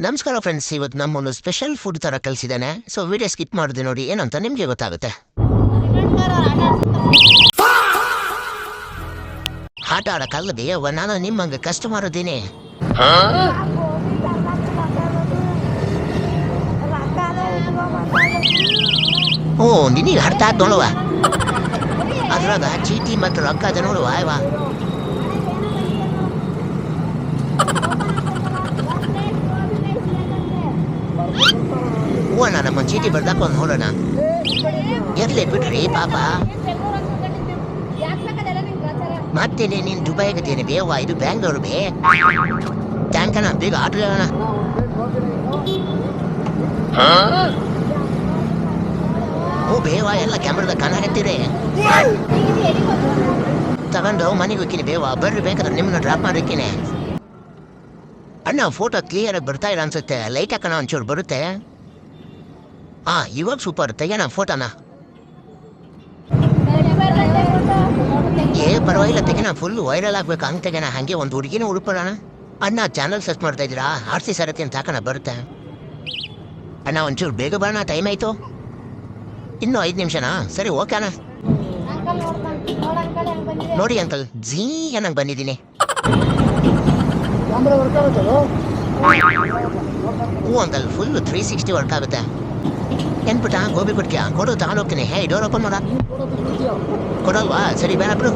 ನಮಸ್ಕಾರ ಫ್ರೆಂಡ್ಸ್, ಇವತ್ತು ನಮ್ಮೊಂದು special food ತರ ಕಲಿಸಿದ್ದಾನೆ. ಸೊ ವಿಡಿಯೋ ಸ್ಕಿಪ್ ಮಾಡಿದೆ ನೋಡಿ, ಏನಂತ ನಿಮ್ಗೆ ಗೊತ್ತಾಗುತ್ತೆ. ಆಟ ಆಡಕ್ಕಲ್ಲದೆ ನಾನು ನಿಮ್ಮಂಗೆ ಕಸ್ಟಮರ್ ಇದ್ದೀನಿ. ಓ ನಿನಗೆ ಅರ್ಥ ಆದ್ ನೋಡುವ, ಅದ್ರಾಗ ಚೀಟಿ ಮತ್ತು ರೊಕ್ಕ ಅದ ನೋಡುವ. ಅಯ್ವಾ ಹೂವಣ್ಣ, ನಮ್ಮ ಚೀಟಿ ಬರ್ದಾಕೊಂಡು ನೋಡೋಣ. ಎರ್ಲಿ ಬಿಡ್ರಿ ಪಾಪ. ಮತ್ತೇನೆ ನೀನು ದುಬೈಗದೇನೆ ಬೇವ, ಇದು ಬ್ಯಾಂಗ್ಳೂರು ಬೇ. ಟ್ಯಾಂಕನ ಬೇಗ ಆಟೋ ಹೇಳೋಣ. ಓ ಬೇವ, ಎಲ್ಲ ಕ್ಯಾಮ್ರಾದ ಕಾಣಾಕತ್ತೀರಿ. ತಗೊಂಡು ಮನೆಗೆ ಹೋಗ್ತೀನಿ ಬೇವ. ಬರ್ರಿ, ಬೇಕಾದ್ರೆ ನಿಮ್ಮನ್ನ ಡ್ರಾಪ್ ಮಾಡಿರ್ತೀನಿ. ಅಣ್ಣ ಫೋಟೋ ಕ್ಲಿಯರ್ ಆಗಿ ಬರ್ತಾ ಇಲ್ಲ ಅನ್ಸುತ್ತೆ. ಲೈಟ್ ಹಾಕೋಣ, ಒಂಚೂರು ಬರುತ್ತೆ. ಇವಾಗ ಸೂಪರ್. ತೆಗೋಣ ಫೋಟೋನ. ಪರವಾಗಿಲ್ಲ, ತೆಗೋಣ. ಫುಲ್ ವೈರಲ್ ಆಗ್ಬೇಕು ಹಂಗೆ ತೆಗೋಣ. ಹಂಗೆ ಒಂದು ಹುಡುಗಿನ ಹುಡುಕೋಣ. ಅಣ್ಣ ಚಾನಲ್ ಸರ್ಚ್ ಮಾಡ್ತಾ ಇದ್ದೀರಾ? ಆರ್ಸಿ ಸರತಿ ಅಂತ ಹಾಕೋಣ, ಬರುತ್ತೆ. ಅಣ್ಣ ಒಂಚೂರು ಬೇಗ ಬರೋಣ, ಟೈಮ್ ಆಯಿತು. ಇನ್ನೂ 5 ನಿಮಿಷನಾ? ಸರಿ ಓಕೆ ಅಣ್ಣ. ನೋಡಿ ಅಂಕಲ್, ಜೀ ಅನ್ನಂಗೆ ಬಂದಿದ್ದೀನಿ. ಹ್ಞೂ ಅಂಕಲ್, ಫುಲ್ 360 ವರ್ಕ್ ಆಗುತ್ತೆ. ಏನ್ಬಿಟ್ಟ ಗೋಬಿ ಕೊಡ್ತೀಯಾ? ಕೊಡು, ತಗೊಂಡು ಹೋಗ್ತೀನಿ. ಹೇ, ಡೋರ್ ಓಪನ್ ಮಾಡ. ಕೊಡಲ್ವಾ? ಸರಿ ಬೇಡ ಬಿಡು.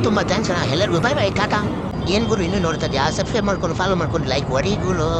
ತುಂಬ ಥ್ಯಾಂಕ್ಸ್ ಅಣ್ಣ. ಎಲ್ಲರಿಗೂ ಬೈ ಬೈ, ಟಾಟಾ. ಏನು ಗುರು ಇನ್ನೂ ನೋಡ್ತಾ ಇದೆಯಾ? ಸಬ್ಸ್ಕ್ರೈಬ್ ಮಾಡ್ಕೊಂಡು ಫಾಲೋ ಮಾಡ್ಕೊಂಡು ಲೈಕ್ ಹೊಡಿ ಗುರು.